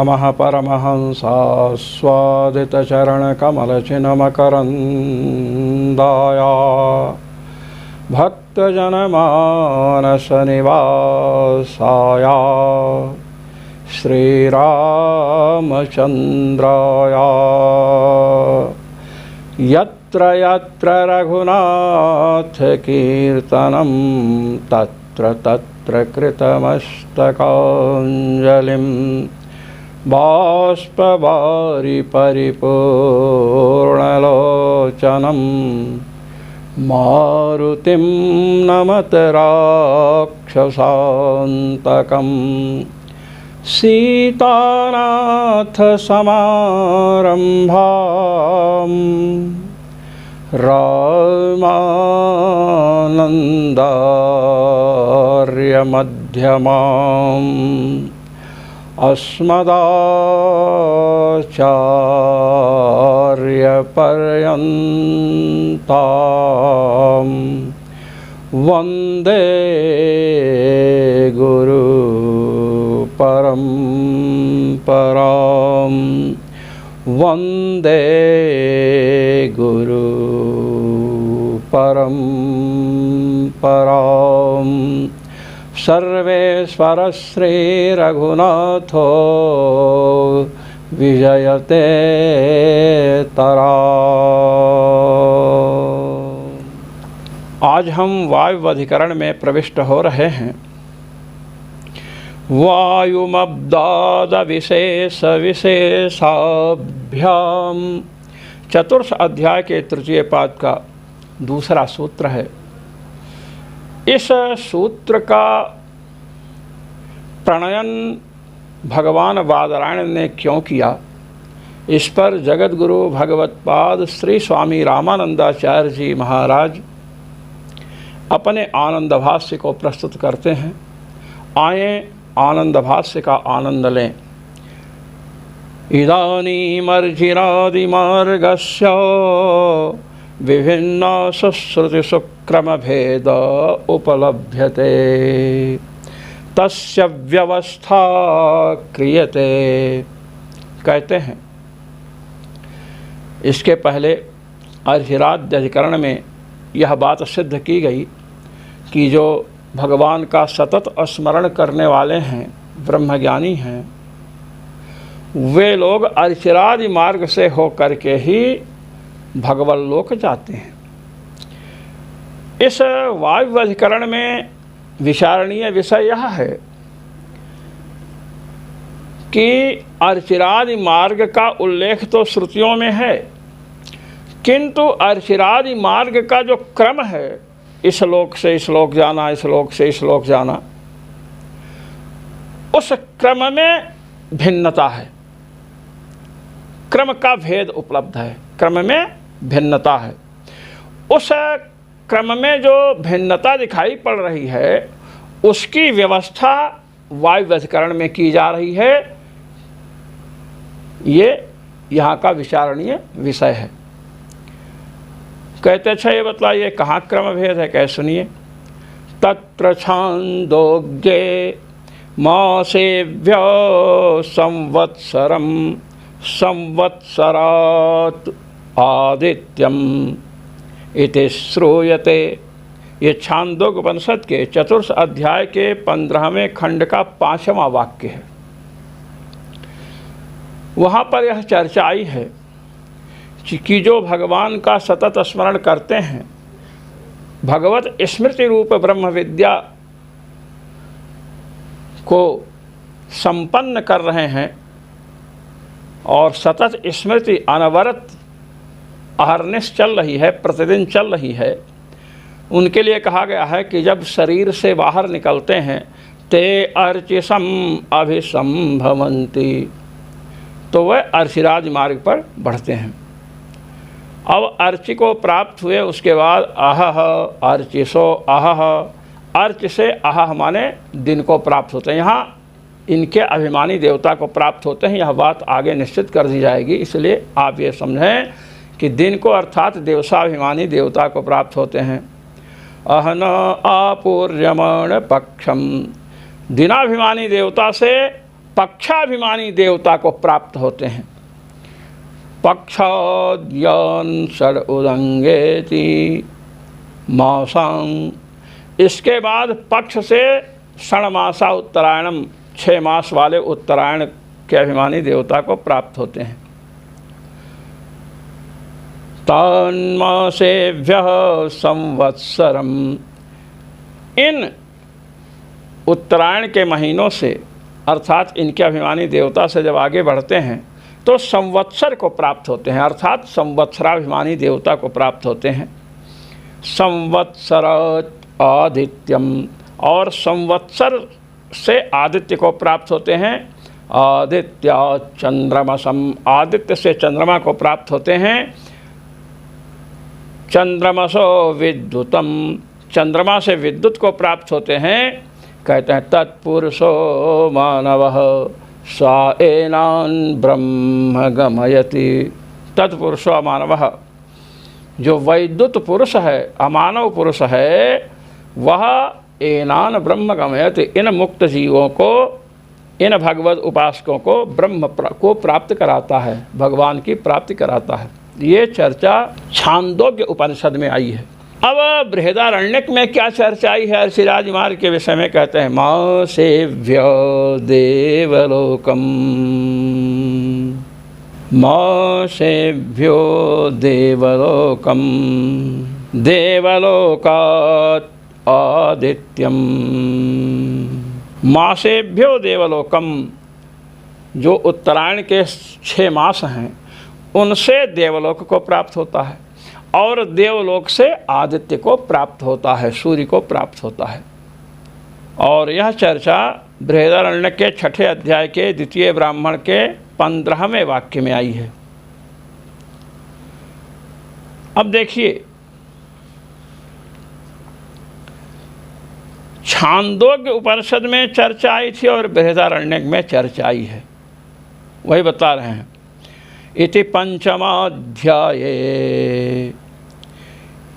नमः परमहंसास्वादितचरणकमलचिन्मकरन्दाय भक्तजनमानसनिवासाय श्रीरामचन्द्राय यत्र यत्र रघुनाथकीर्तनं तत्र तत्र कृतमस्तकाञ्जलिं बाष्पवारि परिपूर्णलोचनं मारुतिं नमत राक्षसान्तकं सीतानाथसमारम्भां रामानन्दार्यमध्यमाम् अस्मदाचार्यपर्यन्तां वन्दे गुरुपरम्परां वन्दे गुरुपरम्परां सर्वेश्वर श्रीरघुनाथो विजयते तरा। आज हम वायुवधिकरण में प्रविष्ट हो रहे हैं। वायुमब्दाद विशेष विशेषाभ्याम चतुर्थ अध्याय के तृतीय पाद का दूसरा सूत्र है। इस सूत्र का प्रणयन भगवान बादरायण ने क्यों किया, इस पर जगत गुरु भगवत्पाद श्री स्वामी रामानंदाचार्य जी महाराज अपने आनंद भाष्य को प्रस्तुत करते हैं। आए आनंद भाष्य का आनंद लें। इदानीमर्जिरादिमार्गस्य विभिन्न सुश्रुतिसुक्रमभेद उपलभ्यते तस्य व्यवस्था क्रियते। कहते हैं इसके पहले अर्चिरादि अधिकरण में यह बात सिद्ध की गई कि जो भगवान का सतत स्मरण करने वाले हैं, ब्रह्मज्ञानी हैं, वे लोग अर्चिरादि मार्ग से होकर के ही भगवत लोक जाते हैं। इस वायुवधिकरण में विचारणीय विषय यह है कि अर्चिरादि मार्ग का उल्लेख तो श्रुतियों में है, किंतु अर्चिरादि मार्ग का जो क्रम है, इस लोक से इस लोक जाना, इस लोक से इस लोक जाना, उस क्रम में भिन्नता है, क्रम का भेद उपलब्ध है, क्रम में भिन्नता है। उस क्रम में जो भिन्नता दिखाई पड़ रही है, उसकी व्यवस्था वायुवधिकरण में की जा रही है। ये यहाँ का विचारणीय विषय है। कहते अच्छा ये बतलाइए कहाँ क्रम भेद है, कैसे सुनिए। तत्र छांदोग्ये मासेभ्य संवत्सरम संवत्सरात् आदित्यम इति श्रूयते। ये छांदोग्य उपनिषद के चतुर्थ अध्याय के 15वें खंड का 5वां वाक्य है। वहाँ पर यह चर्चा आई है कि जो भगवान का सतत स्मरण करते हैं, भगवत स्मृति रूप ब्रह्म विद्या को संपन्न कर रहे हैं और सतत स्मृति अनवरत अहर्निश चल रही है, प्रतिदिन चल रही है, उनके लिए कहा गया है कि जब शरीर से बाहर निकलते हैं ते अर्चिसम अभिसंभवन्ति, तो वह अर्चिरादि मार्ग पर बढ़ते हैं। अब अर्चि को प्राप्त हुए उसके बाद अहह अर्चिसो अहह, अर्च से अहह माने दिन को प्राप्त होते हैं। यहाँ इनके अभिमानी देवता को प्राप्त होते हैं, यह बात आगे निश्चित कर दी जाएगी। इसलिए आप ये समझें कि दिन को अर्थात देवसाभिमानी देवता को प्राप्त होते हैं। अहन आपूर्यमण पक्षम, दिनाभिमानी देवता से पक्षाभिमानी देवता को प्राप्त होते हैं। पक्षाद्यान षड उदंगेति मासां, इसके बाद पक्ष से षणमासा उत्तरायणम, 6 मास वाले उत्तरायण के अभिमानी देवता को प्राप्त होते हैं। तन्मासेभ्यः संवत्सरम, इन उत्तरायण के महीनों से अर्थात इनके अभिमानी देवता से जब आगे बढ़ते हैं तो संवत्सर को प्राप्त होते हैं, अर्थात संवत्सराभिमानी देवता को प्राप्त होते हैं। संवत्सर आदित्यम, और संवत्सर से आदित्य को प्राप्त होते हैं। आदित्य चंद्रमसम, आदित्य से चंद्रमा को प्राप्त होते हैं। चंद्रमसो विद्युतम, चंद्रमा से विद्युत को प्राप्त होते हैं। कहते हैं तत्पुरुषो मानवः स एनान् ब्रह्म गमयति। तत्पुरुषो मानवः, जो वैद्युत पुरुष है, अमानव पुरुष है, वह एनान ब्रह्म गमयति, इन मुक्त जीवों को, इन भगवत उपासकों को ब्रह्म को प्राप्त कराता है, भगवान की प्राप्ति कराता है। ये चर्चा छांदोग्य उपनिषद में आई है। अब बृहदारण्यक में क्या चर्चा आई है अर्षिराज मार्ग के विषय में? कहते हैं मां सेव्य देवलोकम, मां सेव्यो देवलोकम, देवलोकात् आदित्यम। मासेभ्यो देवलोकम, जो उत्तरायण के 6 मास हैं उनसे देवलोक को प्राप्त होता है, और देवलोक से आदित्य को प्राप्त होता है, सूर्य को प्राप्त होता है। और यह चर्चा बृहदारण्यक के 6ठे अध्याय के द्वितीय ब्राह्मण के 15वें वाक्य में आई है। अब देखिए, छांदोग्य उपनिषद में चर्चा आई थी और बृहदारण्यक में चर्चा आई है, वही बता रहे हैं। इति पंचमाध्याये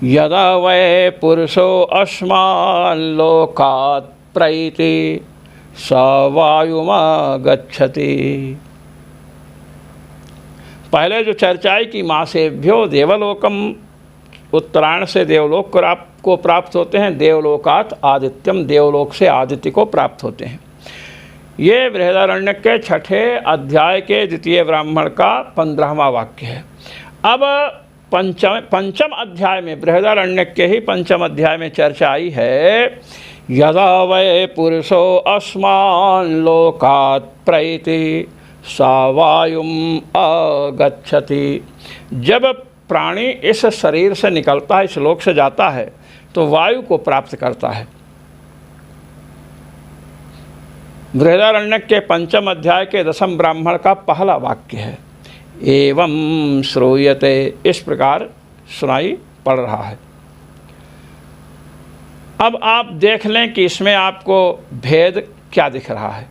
यदा वै पुरुषो अस्मान् लोकात् प्रैति स वायुमा गच्छति। पहले जो चर्चा है कि मासेभ्यो देवलोकम, उत्तरायण से देवलोक को प्राप्त होते हैं, देवलोकात् आदित्यम, देवलोक से आदित्य को प्राप्त होते हैं। ये बृहदारण्यक के 6ठे अध्याय के द्वितीय ब्राह्मण का 15वां वाक्य है। अब पंचम अध्याय में, बृहदारण्यक के ही पंचम अध्याय में चर्चा आई है यदा वै पुरुषो अस्मान् लोकात् प्रैति सा वायुम आगच्छति। जब प्राणी इस शरीर से निकलता है, इस लोक से जाता है, तो वायु को प्राप्त करता है। बृहदारण्यक के पंचम अध्याय के 10वें ब्राह्मण का पहला वाक्य है एवं श्रूयते, इस प्रकार सुनाई पड़ रहा है। अब आप देख लें कि इसमें आपको भेद क्या दिख रहा है।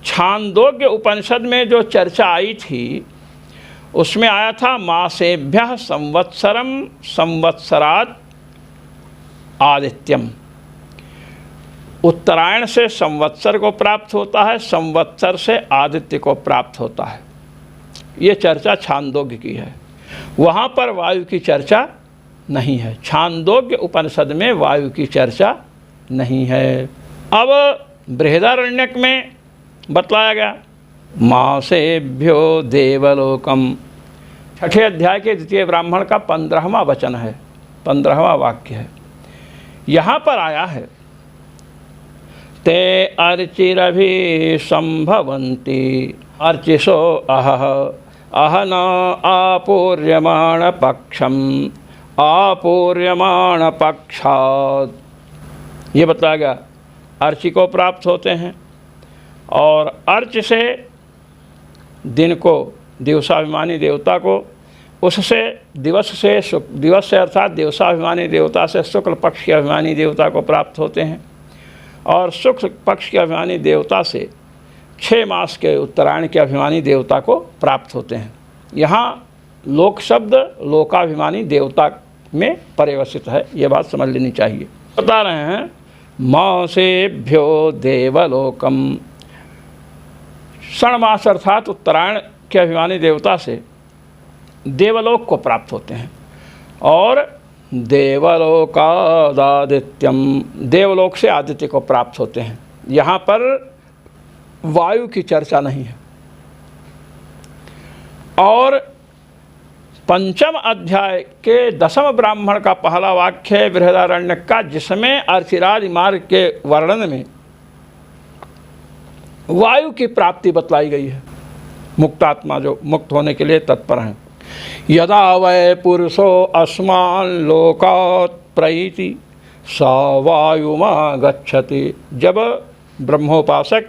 छांदोग्य उपनिषद में जो चर्चा आई थी उसमें आया था मासेभ्यः संवत्सरम संवत्सरात् आदित्यम, उत्तरायण से संवत्सर को प्राप्त होता है, संवत्सर से आदित्य को प्राप्त होता है। ये चर्चा छांदोग्य की है, वहाँ पर वायु की चर्चा नहीं है। छांदोग्य उपनिषद में वायु की चर्चा नहीं है। अब बृहदारण्यक में बतलाया गया मासेभ्यो देवलोकम, 6ठे अध्याय के द्वितीय ब्राह्मण का 15वां वचन है, 15वां वाक्य है। यहाँ पर आया है ते अर्चिरभि संभवन्ति अर्चिषो अहः अहन आपूर्यमाण पक्षम आपूर्यमाण पक्षात्। ये बताया गया अर्चि को प्राप्त होते हैं, और अर्च से दिन को, दिवसाभिमानी देवता को, उससे दिवस से अर्थात दिवसाभिमानी देवता से शुक्ल पक्ष के अभिमानी देवता को प्राप्त होते हैं, और शुक्ल पक्ष के अभिमानी देवता से 6 मास के उत्तरायण के अभिमानी देवता को प्राप्त होते हैं। यहाँ लोक शब्द लोकाभिमानी देवता में पर्यवसित है, ये बात समझ लेनी चाहिए। बता रहे हैं मासेभ्यो देवलोकम, षणमास अर्थात उत्तरायण के अभिमानी देवता से देवलोक को प्राप्त होते हैं। और देवलोकादित्यम, देवलोक से आदित्य को प्राप्त होते हैं। यहाँ पर वायु की चर्चा नहीं है। और पंचम अध्याय के 10वें ब्राह्मण का पहला वाक्य है बृहदारण्यक का, जिसमें अर्चिराज मार्ग के वर्णन में वायु की प्राप्ति बतलाई गई है। मुक्तात्मा जो मुक्त होने के लिए तत्पर हैं। यदा वै पुरुषो अस्मान लोकात् प्रईति स वायुमा गच्छति, जब ब्रह्मोपासक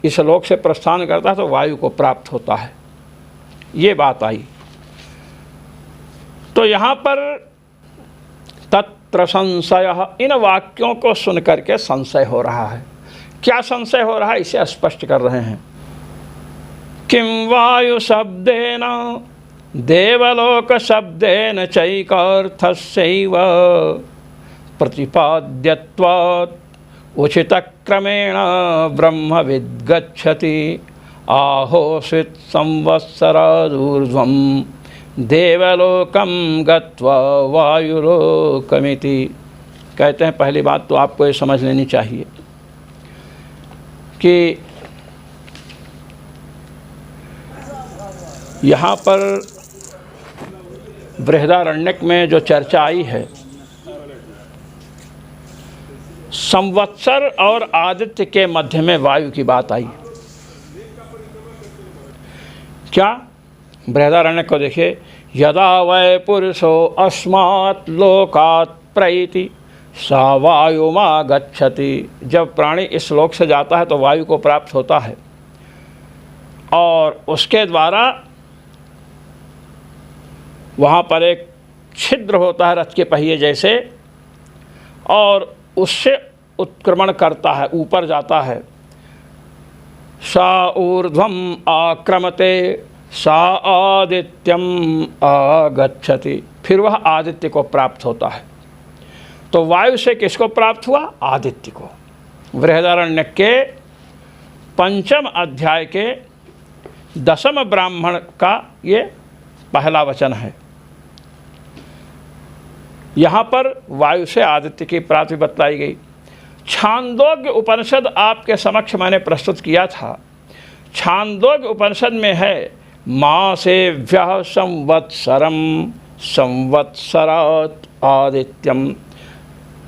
इस लोक से प्रस्थान करता है तो वायु को प्राप्त होता है। ये बात आई। तो यहाँ पर तत्र संशय, इन वाक्यों को सुनकर के संशय हो रहा है। क्या संशय हो रहा है इसे स्पष्ट कर रहे हैं। किं वायु शब्देन देवलोक शब्देन चैकार्थस्यैव प्रतिपाद्यत्वात् उचितक्रमेण ब्रह्मविद् गच्छति आहोस्वित् संवत्सरादूर्ध्वं देवलोकं गत्वा वायुलोकमिति। कहते हैं पहली बात तो आपको ये समझ लेनी चाहिए कि यहाँ पर बृहदारण्यक में जो चर्चा आई है, संवत्सर और आदित्य के मध्य में वायु की बात आई। क्या? बृहदारण्यक को देखिए, यदा वै पुरुषो अस्मात् लोकात् प्रईति सा वायुमा गच्छति, जब प्राणी इस लोक से जाता है तो वायु को प्राप्त होता है और उसके द्वारा वहाँ पर एक छिद्र होता है रथ के पहिए जैसे, और उससे उत्क्रमण करता है, ऊपर जाता है। सा ऊर्ध्वम आक्रमते सा आदित्यम आगच्छति, फिर वह आदित्य को प्राप्त होता है। तो वायु से किसको प्राप्त हुआ? आदित्य को। बृहदारण्यक के पंचम अध्याय के 10वें ब्राह्मण का ये पहला वचन है। यहाँ पर वायु से आदित्य की प्राप्ति बतलाई गई। छांदोग्य उपनिषद आपके समक्ष मैंने प्रस्तुत किया था। छांदोग्य उपनिषद में है मासेभ्यः संवत्सरम संवत्सरात् आदित्यम,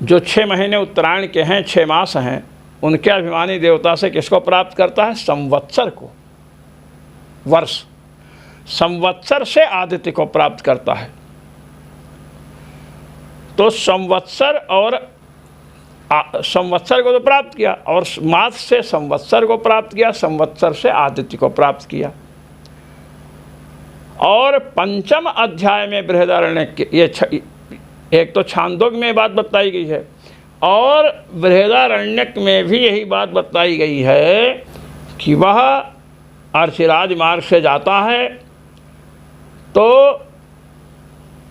जो 6 महीने उत्तरायण के हैं, 6 मास हैं, उनके अभिमानी देवता से किसको प्राप्त करता है? संवत्सर को, वर्ष। संवत्सर से आदित्य को प्राप्त करता है। तो संवत्सर और संवत्सर को तो प्राप्त किया और मास से संवत्सर को प्राप्त किया, संवत्सर से आदित्य को प्राप्त किया। और पंचम अध्याय में बृहदारण्यक के ये एक तो छांदोग्य में बात बताई गई है और बृहदारण्यक में भी यही बात बताई गई है कि वह अर्चिराज मार्ग से जाता है तो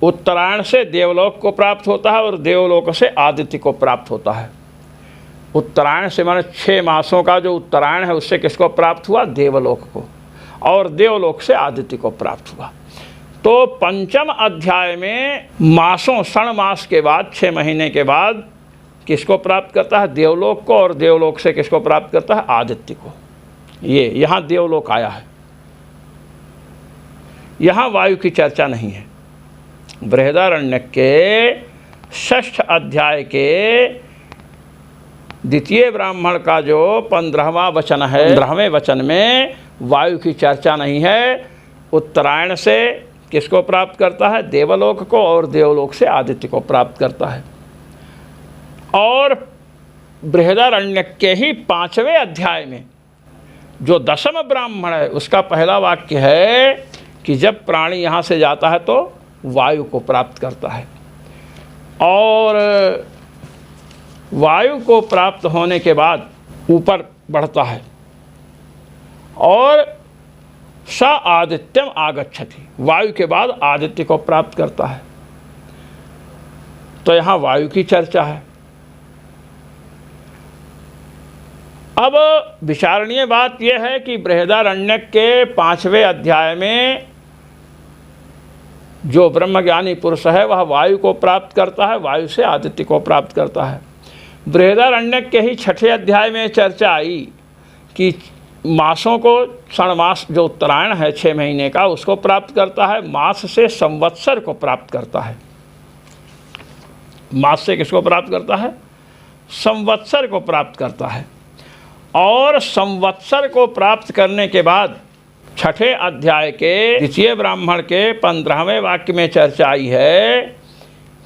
उत्तरायण से देवलोक को प्राप्त होता है और देवलोक से आदित्य को प्राप्त होता है। उत्तरायण से माने 6 मासों का जो उत्तरायण है उससे किसको प्राप्त हुआ? देवलोक को, और देवलोक से आदित्य को प्राप्त हुआ। तो पंचम अध्याय में मासों, षण मास के बाद 6 महीने के बाद किसको प्राप्त करता है? देवलोक को, और देवलोक से किसको प्राप्त करता है? आदित्य को। ये यहाँ देवलोक आया है, यहाँ वायु की चर्चा नहीं है। बृहदारण्यक के 6ठ अध्याय के द्वितीय ब्राह्मण का जो 15वां वचन है, 15वें वचन में वायु की चर्चा नहीं है। उत्तरायण से किसको प्राप्त करता है? देवलोक को, और देवलोक से आदित्य को प्राप्त करता है। और बृहदारण्यक के ही 5वें अध्याय में जो 10वां ब्राह्मण है उसका पहला वाक्य है कि जब प्राणी यहाँ से जाता है तो वायु को प्राप्त करता है, और वायु को प्राप्त होने के बाद ऊपर बढ़ता है और स आदित्यम आगच्छति, वायु के बाद आदित्य को प्राप्त करता है। तो यहाँ वायु की चर्चा है। अब विचारणीय बात यह है कि बृहदारण्यक के 5वें अध्याय में जो ब्रह्मज्ञानी पुरुष है वह वायु को प्राप्त करता है, वायु से आदित्य को प्राप्त करता है। बृहदारण्यक के ही 6ठे अध्याय में चर्चा आई कि मासों को क्षणमास जो उत्तरायण है 6 महीने का उसको प्राप्त करता है, मास से संवत्सर को प्राप्त करता है। मास से किसको प्राप्त करता है? संवत्सर को प्राप्त करता है। और संवत्सर को प्राप्त करने के बाद 6ठे अध्याय के द्वितीय ब्राह्मण के 15वें वाक्य में चर्चा आई है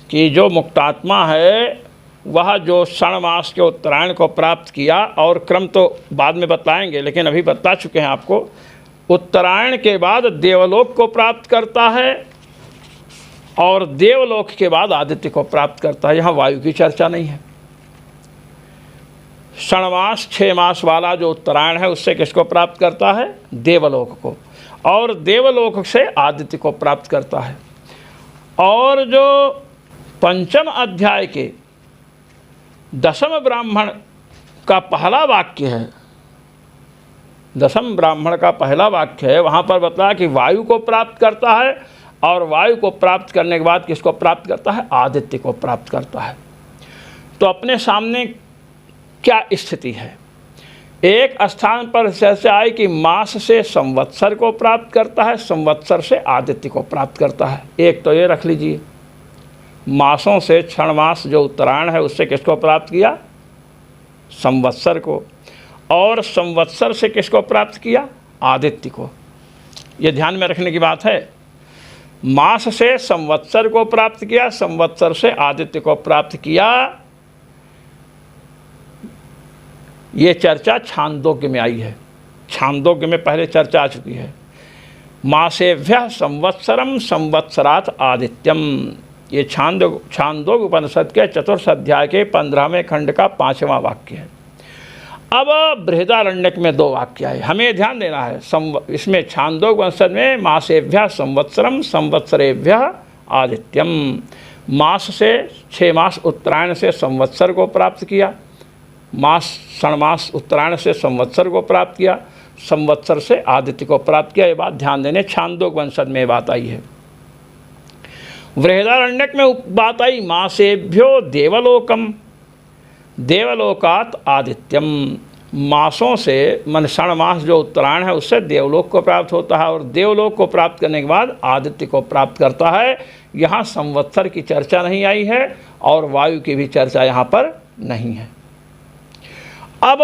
कि जो मुक्तात्मा है वह जो क्षणमास के उत्तरायण को प्राप्त किया, और क्रम तो बाद में बताएंगे लेकिन अभी बता चुके हैं आपको, उत्तरायण के बाद देवलोक को प्राप्त करता है और देवलोक के बाद आदित्य को प्राप्त करता है। यहाँ वायु की चर्चा नहीं है। क्षणमास 6 मास वाला जो उत्तरायण है उससे किसको प्राप्त करता है? देवलोक को, और देवलोक से आदित्य को प्राप्त करता है। और जो 5म अध्याय के 10म ब्राह्मण का पहला वाक्य है, 10म ब्राह्मण का पहला वाक्य है, वहाँ पर बताया कि वायु को प्राप्त करता है, और वायु को प्राप्त करने के बाद किसको प्राप्त करता है? आदित्य को प्राप्त करता है। तो अपने सामने क्या स्थिति है? एक स्थान पर चर्चा आई कि मास से संवत्सर को प्राप्त करता है, संवत्सर से आदित्य को प्राप्त करता है। एक तो ये रख लीजिए, मासों से क्षणमास जो उत्तरायण है उससे किसको प्राप्त किया? संवत्सर को, और संवत्सर से किसको प्राप्त किया? आदित्य को। ये ध्यान में रखने की बात है। मास से संवत्सर को प्राप्त किया, संवत्सर से आदित्य को प्राप्त किया। ये चर्चा छांदोग्य में आई है। छांदोग्य में पहले चर्चा आ चुकी है। मासेभ्यः संवत्सरम संवत्सरात् आदित्यम, ये छांदोग्य उपनिषद के 4th अध्याय के 15वें खंड का 5वां वाक्य है। अब बृहदारण्यक में 2 वाक्य आए, हमें ध्यान देना है। इसमें छांदोग्य उपनिषद में मासेभ्यः संवत्सरम संवत्सरेभ्यः आदित्यम, मास से 6 मास उत्तरायण से संवत्सर को प्राप्त किया, मास क्षणमास उत्तरायण से संवत्सर को प्राप्त किया, संवत्सर से आदित्य को प्राप्त किया। ये बात ध्यान देने, छांदोग्य उपनिषद में बात आई है। बृहदारण्यक में बात आई मासेभ्यो देवलोकम देवलोकात आदित्यम, मासों से मन क्षणमास जो उत्तरायण है उससे देवलोक को प्राप्त होता है, और देवलोक को प्राप्त करने के बाद आदित्य को प्राप्त करता है। यहाँ संवत्सर की चर्चा नहीं आई है और वायु की भी चर्चा यहाँ पर नहीं है। अब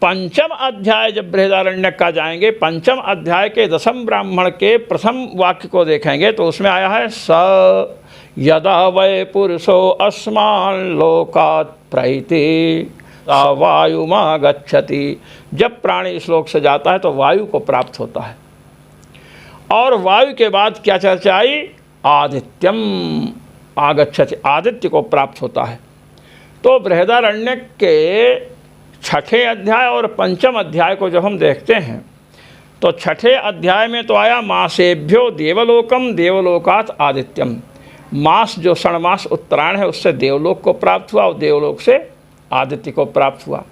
5म अध्याय जब बृहदारण्यक का जाएंगे, 5म अध्याय के 10म ब्राह्मण के प्रथम वाक्य को देखेंगे तो उसमें आया है स यदा वै पुरुषो अस्मान् लोकात् प्रैति वायुमा गच्छति, जब प्राणी इस लोक से जाता है तो वायु को प्राप्त होता है। और वायु के बाद क्या चर्चा आई? आदित्यम आगच्छति, आदित्य को प्राप्त होता है। तो बृहदारण्यक के 6ठे अध्याय और 5म अध्याय को जब हम देखते हैं तो 6ठे अध्याय में तो आया मासेभ्यो देवलोकम देवलोकात आदित्यम, मास जो क्षणमास उत्तरायण है उससे देवलोक को प्राप्त हुआ और देवलोक से आदित्य को प्राप्त हुआ।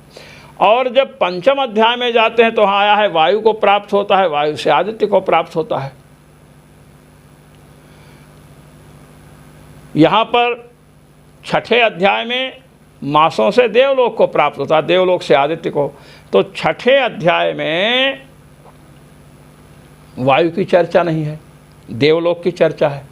और जब 5म अध्याय में जाते हैं तो वहाँ आया है वायु को प्राप्त होता है, वायु से आदित्य को प्राप्त होता है। यहाँ पर 6ठे अध्याय में मासों से देवलोक को प्राप्त होता है, देवलोक से आदित्य को। तो 6ठे अध्याय में वायु की चर्चा नहीं है, देवलोक की चर्चा है।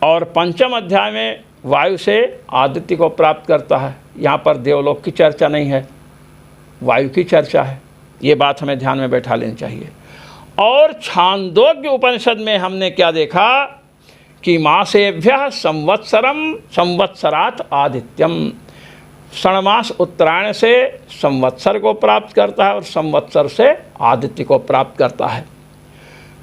और 5म अध्याय में वायु से आदित्य को प्राप्त करता है, यहाँ पर देवलोक की चर्चा नहीं है, वायु की चर्चा है। ये बात हमें ध्यान में बैठा लेनी चाहिए। और छांदोग्य उपनिषद में हमने क्या देखा कि मासेभ्यः संवत्सरम संवत्सरात् आदित्यम, क्षणमास उत्तरायण से संवत्सर को प्राप्त करता है और संवत्सर से आदित्य को प्राप्त करता है।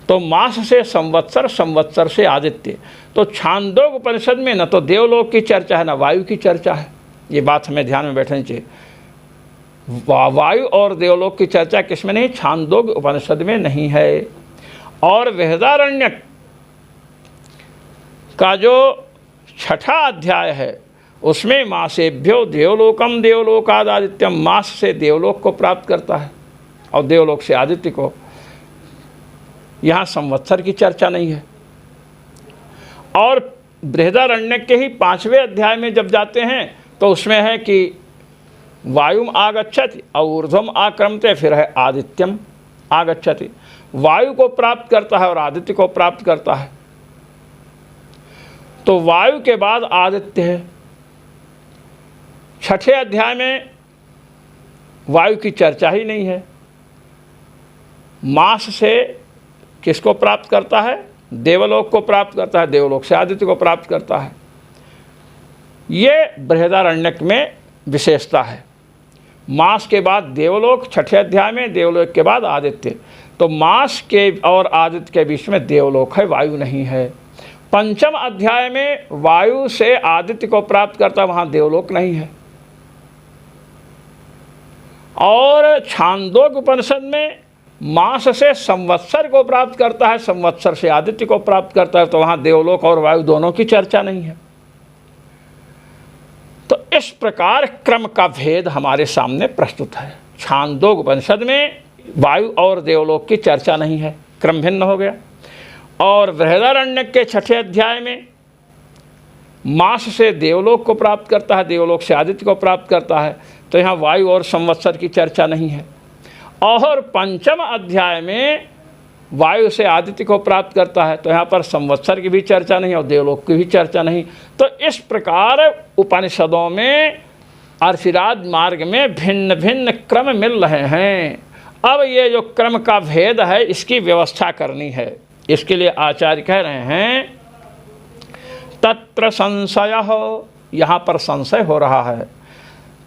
तो मास से संवत्सर, संवत्सर से आदित्य। तो छांदोग्य उपनिषद में न तो देवलोक की चर्चा है न वायु की चर्चा है। ये बात हमें ध्यान में बैठनी चाहिए। वायु और देवलोक की चर्चा किसमें नहीं? छांदोग्य उपनिषद में नहीं है। और बृहदारण्यक का जो 6ठा अध्याय है उसमें मासेभ्यो देवलोकम देवलोकाद आदित्यम, मास से देवलोक को प्राप्त करता है और देवलोक से आदित्य को। यहाँ संवत्सर की चर्चा नहीं है। और बृहदारण्यक के ही 5वें अध्याय में जब जाते हैं तो उसमें है कि वायुम आगच्छति और ऊर्ध्वम आक्रमते, फिर है आदित्यम आगच्छति। वायु को प्राप्त करता है और आदित्य को प्राप्त करता है। तो वायु के बाद आदित्य है। 6ठे अध्याय में वायु की चर्चा ही नहीं है। मास से किसको प्राप्त करता है? देवलोक को प्राप्त करता है, देवलोक से आदित्य को प्राप्त करता है। ये बृहदारण्यक में विशेषता है। मास के बाद देवलोक 6ठे अध्याय में, देवलोक के बाद आदित्य। तो मास के और आदित्य के बीच में देवलोक है, वायु नहीं है। 5म अध्याय में वायु से आदित्य को प्राप्त करता, वहाँ देवलोक नहीं है। और छांदोग्य उपनिषद में मास से संवत्सर को प्राप्त करता है, संवत्सर से आदित्य को प्राप्त करता है, तो वहाँ देवलोक और वायु दोनों की चर्चा नहीं है। तो इस प्रकार क्रम का भेद हमारे सामने प्रस्तुत है। छांदोग्य उपनिषद में वायु और देवलोक की चर्चा नहीं है, क्रम भिन्न हो गया। और बृहदारण्यक के 6ठे अध्याय में मास से देवलोक को प्राप्त करता है, देवलोक से आदित्य को प्राप्त करता है, तो यहाँ वायु और संवत्सर की चर्चा नहीं है। और 5म अध्याय में वायु से आदित्य को प्राप्त करता है, तो यहाँ पर संवत्सर की भी चर्चा नहीं और देवलोक की भी चर्चा नहीं। तो इस प्रकार उपनिषदों में अर्चिराज मार्ग में भिन्न भिन्न क्रम मिल रहे हैं। अब ये जो क्रम का भेद है, इसकी व्यवस्था करनी है। इसके लिए आचार्य कह रहे हैं तत्र संशयः, यहाँ पर संशय हो रहा है।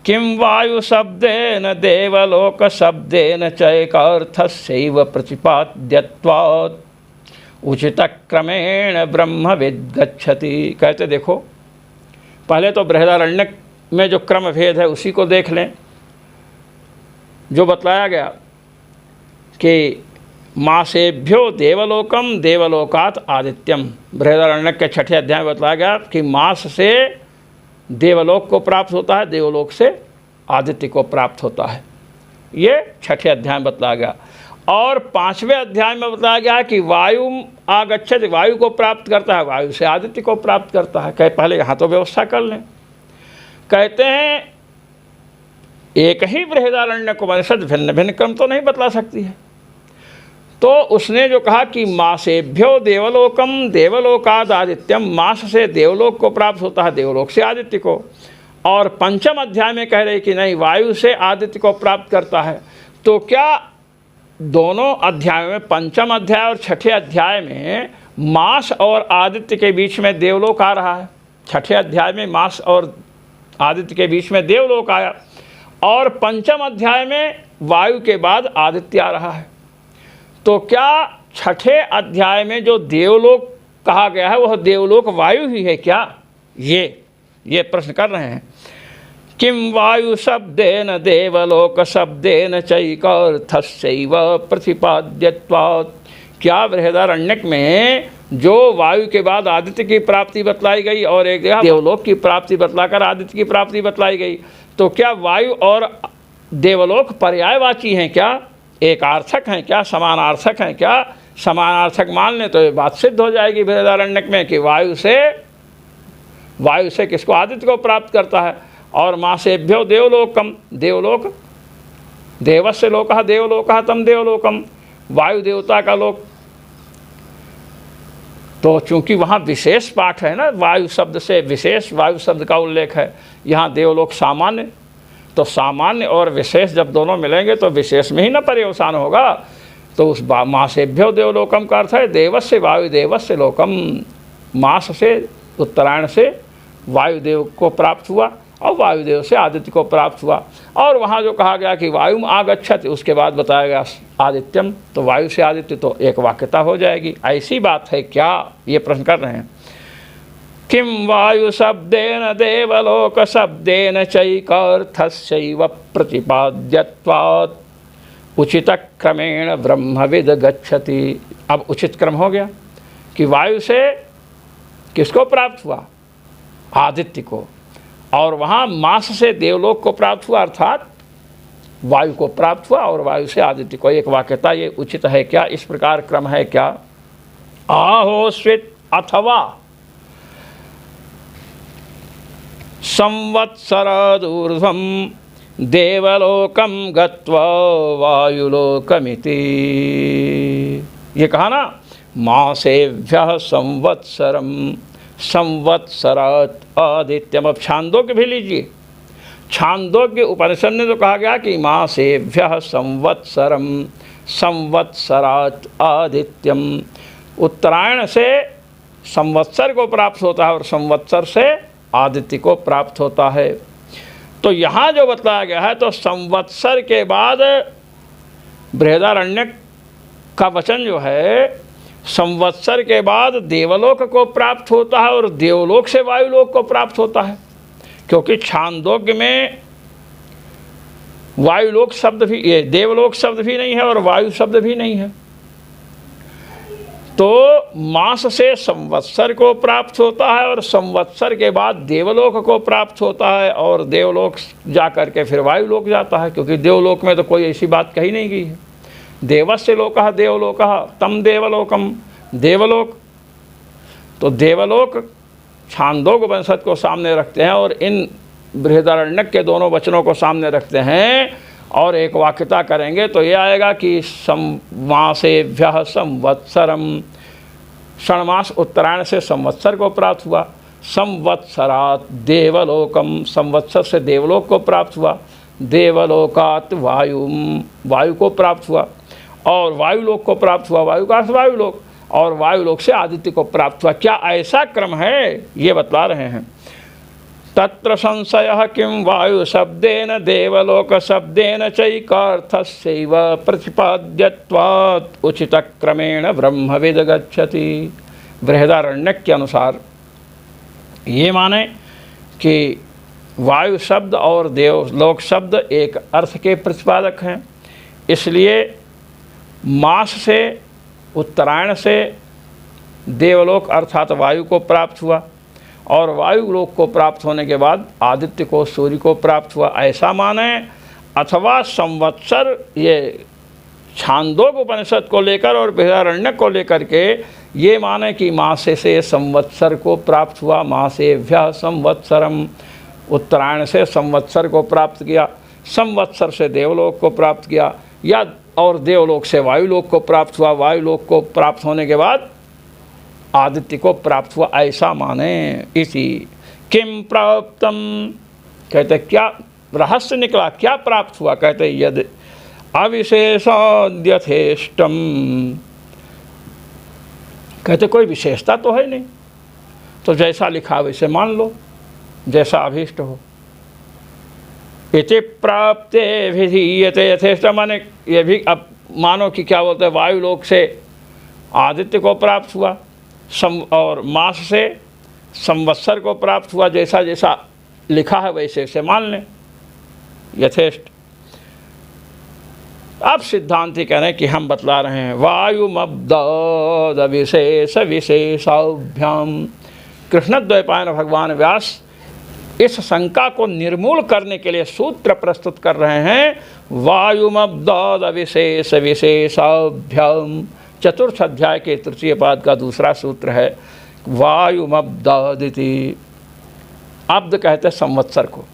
किं वायु शब्देन देवलोक शब्देन चैकार्थस्यैव प्रतिपाद्यत्वात् उचित क्रमेण ब्रह्मविद् गच्छति। कहते देखो, पहले तो बृहदारण्यक में जो क्रम भेद है उसी को देख लें। जो बतलाया गया कि मासेभ्यो देवलोकम देवलोकात आदित्यम, बृहदारण्यक के 6ठे अध्याय में बतलाया गया कि मास से देवलोक को प्राप्त होता है, देवलोक से आदित्य को प्राप्त होता है। ये 6ठे अध्याय में बतलाया गया। और 5वें अध्याय में बताया गया कि वायु आगच्छति, वायु को प्राप्त करता है, वायु से आदित्य को प्राप्त करता है। कहे पहले यहाँ तो व्यवस्था कर लें। कहते हैं एक ही बृहदारण्यक उपनिषद भिन्न भिन्न क्रम तो नहीं बतला सकती है। तो उसने जो कहा कि मासेभ्यो देवलोकम देवलोकाद आदित्यम, मास से देवलोक को प्राप्त होता है, देवलोक से आदित्य को। और 5म अध्याय में कह रहे कि नहीं, वायु से आदित्य को प्राप्त करता है। तो क्या दोनों अध्यायों में, 5म अध्याय और 6ठे अध्याय में मास और आदित्य के बीच में देवलोक आ रहा है? 6ठे अध्याय में मास और आदित्य के बीच में देवलोक आया, और 5म अध्याय में वायु के बाद आदित्य आ रहा है। तो क्या 6ठे अध्याय में जो देवलोक कहा गया है वह देवलोक वायु ही है क्या? ये प्रश्न कर रहे हैं। किं वायु शब्देन देवलोक शब्देन चैकार्थस्यैव प्रतिपाद्यत्वात्, क्या बृहदारण्यक में जो वायु के बाद आदित्य की प्राप्ति बतलाई गई और एक जगह देवलोक की प्राप्ति बतलाकर आदित्य की प्राप्ति बतलाई गई, तो क्या वायु और देवलोक पर्यायवाची हैं क्या? एक आर्थक हैं क्या? समानार्थक हैं क्या? समानार्थक मान लें तो ये बात सिद्ध हो जाएगी बृहदारण्यक में कि वायु से किसको? आदित्य को प्राप्त करता है। और मासेभ्यो देवलोकम, देवलोक देवस्य लोकः देवलोकः तम देवलोकम, वायु देवता का लोक। तो चूंकि वहाँ विशेष पाठ है ना, वायु शब्द से विशेष वायु शब्द का उल्लेख है, यहाँ देवलोक सामान्य। तो सामान्य और विशेष जब दोनों मिलेंगे तो विशेष में ही न पर्यवसान होगा। तो उस मासेभ्यो देवलोकम का अर्थ है देवस्य वायुदेवस्य लोकम, मास से उत्तरायण से वायुदेव को प्राप्त हुआ और वायुदेव से आदित्य को प्राप्त हुआ। और वहाँ जो कहा गया कि वायु आगच्छति, उसके बाद बताया गया आदित्यम, तो वायु से आदित्य, तो एक वाक्यता हो जाएगी। ऐसी बात है क्या? ये प्रश्न कर रहे हैं। किं वायु शब्देन देवलोक शब्देन चैकार्थस्यैव प्रतिपाद्यत्वात् उचित क्रमेण ब्रह्मविद् गच्छति। अब उचित क्रम हो गया कि वायु से किसको प्राप्त हुआ? आदित्य को। और वहाँ मास से देवलोक को प्राप्त हुआ, अर्थात वायु को प्राप्त हुआ, और वायु से आदित्य को। एक वाक्यता, ये उचित है क्या? इस प्रकार क्रम है क्या? आहोस्वित अथवा संवत्सरादूर्ध्वं देवलोकम गत्वा वायुलोकमिति। ये कहा ना, मासेभ्यः संवत्सरम संवत्सरात् आदित्यम। अब छांदोग्य भी लीजिए, छांदोग्य उपनिषद ने तो कहा गया कि मासेभ्यः संवत्सरम संवत्सरात् आदित्यम। उत्तरायण से संवत्सर को प्राप्त होता है और संवत्सर से आदित्य को प्राप्त होता है। तो यहाँ जो बताया गया है, तो संवत्सर के बाद बृहदारण्यक का वचन जो है, संवत्सर के बाद देवलोक को प्राप्त होता है और देवलोक से वायुलोक को प्राप्त होता है, क्योंकि छांदोग्य में वायुलोक शब्द भी, ये देवलोक शब्द भी नहीं है और वायु शब्द भी नहीं है। तो मास से संवत्सर को प्राप्त होता है और संवत्सर के बाद देवलोक को प्राप्त होता है, और देवलोक जा कर के फिर वायुलोक जाता है, क्योंकि देवलोक में तो कोई ऐसी बात कही नहीं गई है। देवस्य लोकः देवलोकः तम देवलोकम, देवलोक। तो देवलोक छांदोग्य उपनिषद को सामने रखते हैं और इन बृहदारण्यक के दोनों वचनों को सामने रखते हैं, और एक वाक्यता करेंगे तो ये आएगा कि मासेभ्यः संवत्सरम, षण्मास उत्तरायण से संवत्सर को प्राप्त हुआ, संवत्सरात् देवलोकम, संवत्सर से देवलोक को प्राप्त हुआ, देवलोकात् वायुम, वायु को प्राप्त हुआ, और वायुलोक को प्राप्त हुआ, वायु का अर्थ वायुलोक, और वायुलोक से आदित्य को प्राप्त हुआ। क्या ऐसा क्रम है? ये बतला रहे हैं। तत्र संशयः किं वायु शब्देन देवलोक शब्देन चैकार्थस्यैव प्रतिपाद्यत्वात् उचित क्रमेण ब्रह्मविद गच्छति। बृहदारण्यक के अनुसार ये माने कि वायु शब्द और देवलोक शब्द एक अर्थ के प्रतिपादक हैं, इसलिए मास से उत्तरायण से देवलोक अर्थात वायु को प्राप्त हुआ, और वायु लोक को प्राप्त होने के बाद आदित्य को, सूर्य को प्राप्त हुआ, ऐसा माने। अथवा संवत्सर, ये छांदोग्य उपनिषद को लेकर और बृहदारण्यक को लेकर के ये माने कि मासे से संवत्सर को प्राप्त हुआ, मासेभ्यः संवत्सरम, उत्तरायण से संवत्सर को प्राप्त किया, संवत्सर से देवलोक को प्राप्त किया, या और देवलोक से वायुलोक को प्राप्त हुआ, वायुलोक को प्राप्त होने के बाद आदित्य को प्राप्त हुआ, ऐसा माने। इसी किम प्राप्तम, कहते क्या रहस्य निकला, क्या प्राप्त हुआ? कहते यद अविशेषाद्यथेष्टम, कहते कोई विशेषता तो है नहीं, तो जैसा लिखा वैसे मान लो, जैसा अभीष्ट हो। इति प्राप्ते विधीयते यथेष्ट, माने ये भी अब मानो कि क्या बोलते हैं, वायुलोक से आदित्य को प्राप्त हुआ, और मास से संवत्सर को प्राप्त हुआ, जैसा जैसा लिखा है वैसे वैसे मान लें, यथेष्ट। अब सिद्धांति कह रहे हैं कि हम बतला रहे हैं वायुमब्दाद विशेष विशेषाभ्याम। कृष्णद्वैपायन भगवान व्यास इस शंका को निर्मूल करने के लिए सूत्र प्रस्तुत कर रहे हैं। वायुमब्दाद विशेष विशेषाभ्याम, चतुर्थ अध्याय के तृतीय पाद का दूसरा सूत्र है। वायुमब्दादिति, अब्द कहते हैं संवत्सर को,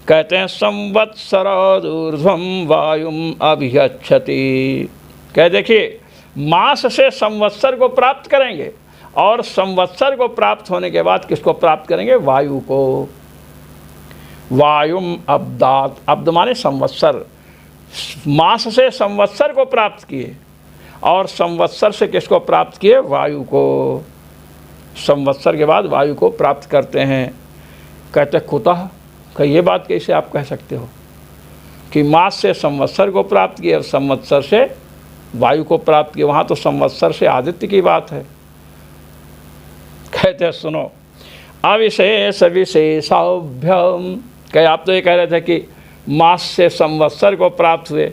कहते हैं संवत्सरादूर्ध्वं वायुम अभिगच्छति। कह देखिए, मास से संवत्सर को प्राप्त करेंगे, और संवत्सर को प्राप्त होने के बाद किसको प्राप्त करेंगे? वायु को। वायुम अब्दात, अब्द माने संवत्सर, मास से संवत्सर को प्राप्त किए, और संवत्सर से किसको प्राप्त किए? वायु को। संवत्सर के बाद वायु को प्राप्त करते हैं। कहते कुतः, कि ये बात कैसे आप कह सकते हो कि मास से संवत्सर को प्राप्त किए और संवत्सर से वायु को प्राप्त किए? वहाँ तो संवत्सर से आदित्य की बात है। कहते सुनो, अविशेष विशेषाभ्याम, कहे आप तो ये कह रहे थे कि मास से संवत्सर को प्राप्त हुए,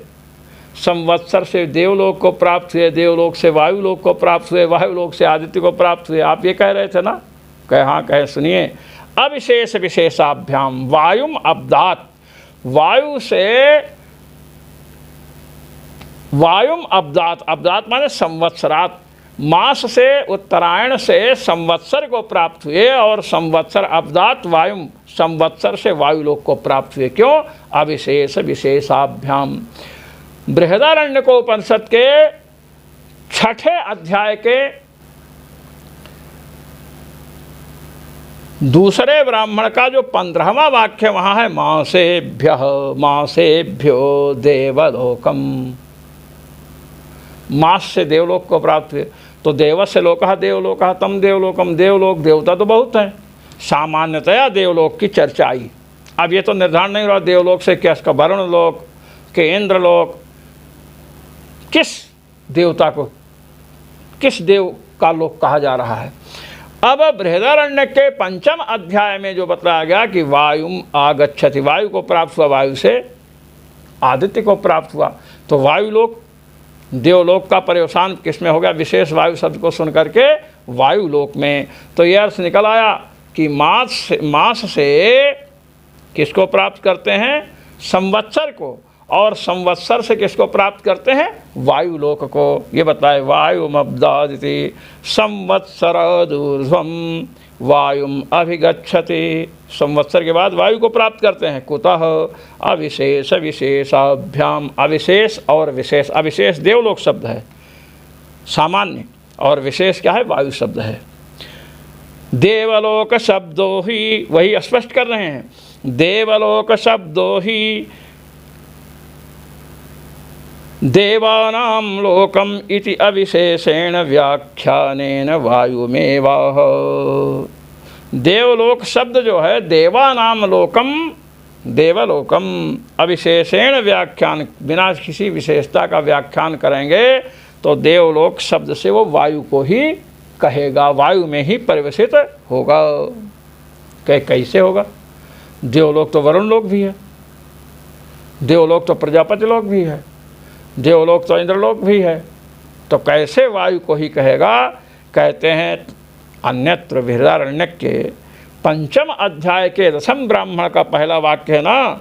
संवत्सर से देवलोक को प्राप्त हुए, देवलोक से वायुलोक को प्राप्त हुए, वायुलोक से आदित्य को प्राप्त हुए, आप ये कह रहे थे ना? कहे हाँ। कहे सुनिए, अविशेष विशेषाभ्याम वायुम अब्दात, वायुम अब्दात, अब्दात माने संवत्सरात, मास से उत्तरायण से संवत्सर को प्राप्त हुए और संवत्सर अब्दात वायुम, संवत्सर से वायुलोक को प्राप्त हुए। क्यों? अविशेष विशेषाभ्याम। बृहदारण्यकोपनिषद के 6ठे अध्याय के दूसरे ब्राह्मण का जो 15वां वाक्य वहाँ है, मासेभ्यो देवलोकम, मास से देवलोक को प्राप्त हुए। तो देवस्य लोकः देवलोकः तम देवलोकम, देवलोक देवता तो बहुत हैं, सामान्यतया देवलोक की चर्चा आई। अब ये तो निर्धारण नहीं रहा देवलोक से क्या, इसका वरुण लोक के इंद्रलोक, किस देवता को, किस देव का लोक कहा जा रहा है। अब बृहदारण्य के 5वें अध्याय में जो बताया गया कि वायुम आगच्छति, वायु को प्राप्त हुआ, वायु से आदित्य को प्राप्त हुआ। तो वायुलोक, देवलोक का पर्यवसान किसमें हो गया? विशेष वायु शब्द को सुन करके वायुलोक में। तो यह अर्थ निकल आया कि मास से किसको प्राप्त करते हैं? संवत्सर को, और संवत्सर से किसको प्राप्त करते हैं? वायुलोक को। ये बताए वायुमब्दादिति संवत्सरादूर्ध्वं वायुम अभिगच्छति, संवत्सर के बाद वायु को प्राप्त करते हैं। कुतः? अविशेष विशेषाभ्याम, अविशेष और विशेष, अविशेष देवलोक शब्द है सामान्य, और विशेष क्या है? वायु शब्द है। देवलोक शब्दो ही, वही स्पष्ट कर रहे हैं, देवलोक शब्दो ही देवानां लोकम इति अविशेषेण व्याख्यानेन वायुमेवाह। देवलोक शब्द जो है, देवानाम लोकम, देवलोकम अविशेषेण व्याख्यान, बिना किसी विशेषता का व्याख्यान करेंगे तो देवलोक शब्द से वो वायु को ही कहेगा, वायु में ही परिवेशित होगा। कैसे होगा? देवलोक तो वरुण लोक भी है, देवलोक तो प्रजापति लोक भी है, देवलोक तो इंद्रलोक भी है, तो कैसे वायु को ही कहेगा? कहते हैं अन्यत्र, बृहदारण्यक के 5वें अध्याय के 10वें ब्राह्मण का पहला वाक्य है ना,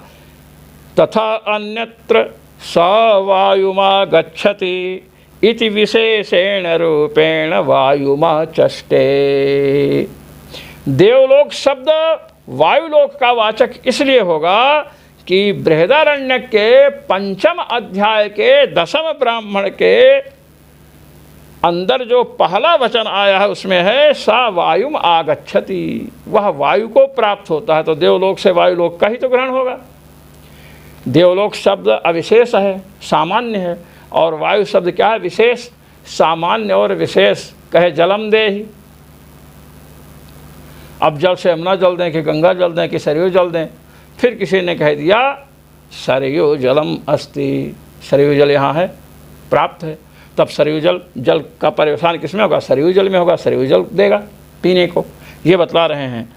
तथा अन्यत्र स वायुमा गच्छति इति विशेषेण रूपेण वायुमा चष्टे। देवलोक शब्द वायुलोक का वाचक इसलिए होगा कि बृहदारण्यक के 5वें अध्याय के 10वें ब्राह्मण के अंदर जो पहला वचन आया है उसमें है सा वायुम आगच्छति, वह वायु को प्राप्त होता है। तो देवलोक से वायुलोक का ही तो ग्रहण होगा। देवलोक शब्द अविशेष है, सामान्य है, और वायु शब्द क्या है? विशेष। सामान्य और विशेष कहे जलम दे ही। अब जल से यमुना जल दें कि गंगा जल दें कि सरयू जल दें, फिर किसी ने कह दिया सरयू जलम अस्ति, सरयू जल यहाँ है, प्राप्त है, तब सरयू जल का पर्यवसान किसमें होगा? सरयू जल में होगा, सरयू जल देगा पीने को, ये बतला रहे हैं।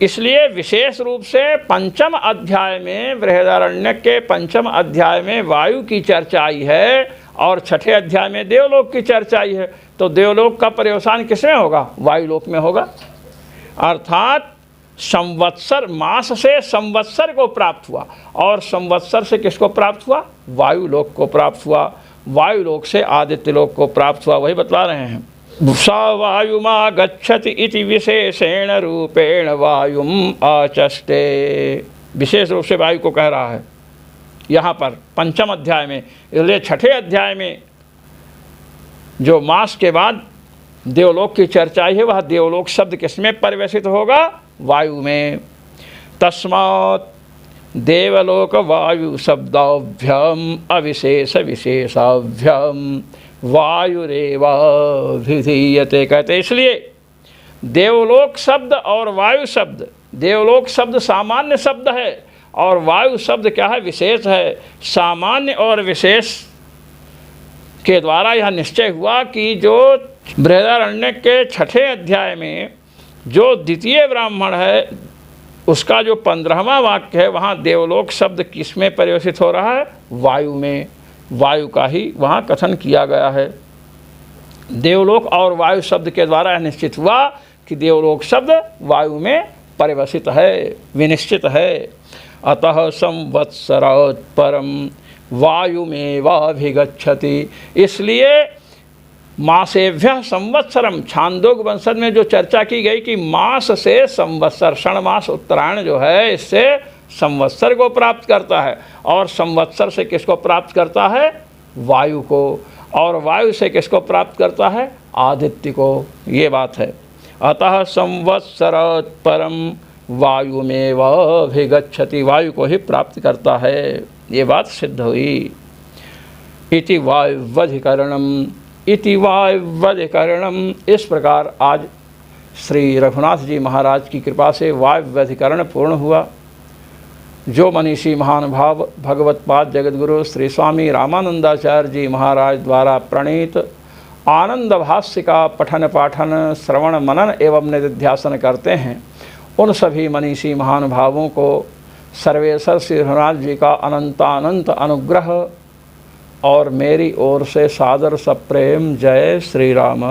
इसलिए विशेष रूप से 5वें अध्याय में, बृहदारण्यक के 5वें अध्याय में वायु की चर्चा आई है और 6ठे अध्याय में देवलोक की चर्चा आई है। तो देवलोक का पर्यवसान किसमें होगा? वायुलोक में होगा। अर्थात संवत्सर, मास से संवत्सर को प्राप्त हुआ, और संवत्सर से किसको प्राप्त हुआ? वायुलोक को प्राप्त हुआ। वायुलोक से आदित्य लोक को प्राप्त हुआ, वही बतला रहे हैं। सा वायुमा गच्छति इति विशेषेण रूपेण वायुम आचष्टे, विशेष रूप से वायु को कह रहा है यहाँ पर 5वें अध्याय में। इसलिए 6ठे अध्याय में जो मास के बाद देवलोक की चर्चा है, वह देवलोक शब्द किसमें परिवेशित होगा? वायु में। तस्मात् देवलोक वायु शब्दाभ्याम अविशेष विशेषाभ्याम वायुरेवाभिधीयते। कहते इसलिए देवलोक शब्द और वायु शब्द, देवलोक शब्द सामान्य शब्द है और वायु शब्द क्या है? विशेष है। सामान्य और विशेष के द्वारा यह निश्चय हुआ कि जो बृहदारण्यक के 6ठे अध्याय में जो द्वितीय ब्राह्मण है उसका जो 15वां वाक्य है, वहाँ देवलोक शब्द किसमें परिवेशित हो रहा है? वायु में। वायु का ही वहाँ कथन किया गया है। देवलोक और वायु शब्द के द्वारा निश्चित हुआ कि देवलोक शब्द वायु में परिवसित है, विनिश्चित है। अतः संवत्सरात् परम वायुमेवाभिगच्छति, इसलिए मासेभ्यः संवत्सरम, छांदोग्य उपनिषद में जो चर्चा की गई कि मास से संवत्सर, क्षण मास उत्तरायण जो है इससे संवत्सर को प्राप्त करता है, और संवत्सर से किसको प्राप्त करता है? वायु को, और वायु से किसको प्राप्त करता है? आदित्य को। ये बात है। अतः संवत्सरात् परम वायुमेवाभिगच्छति, वायु को ही प्राप्त करता है। ये बात सिद्ध हुई। इति वायुवधिकरणम, इति वायुवधिकरणम, इस प्रकार आज श्री रघुनाथ जी महाराज की कृपा से वायुवधिकरण पूर्ण हुआ। जो मनीषी महानुभाव भगवत्पाद जगद्गुरु श्री स्वामी रामानंदाचार्य जी महाराज द्वारा प्रणीत आनंद भाष्य का पठन पाठन श्रवण मनन एवं निधिध्यासन करते हैं, उन सभी मनीषी महानुभावों को सर्वेश्वर श्री रघुनाथ जी का अनंतानंत अनुग्रह और मेरी ओर से सादर सप्रेम जय श्री राम।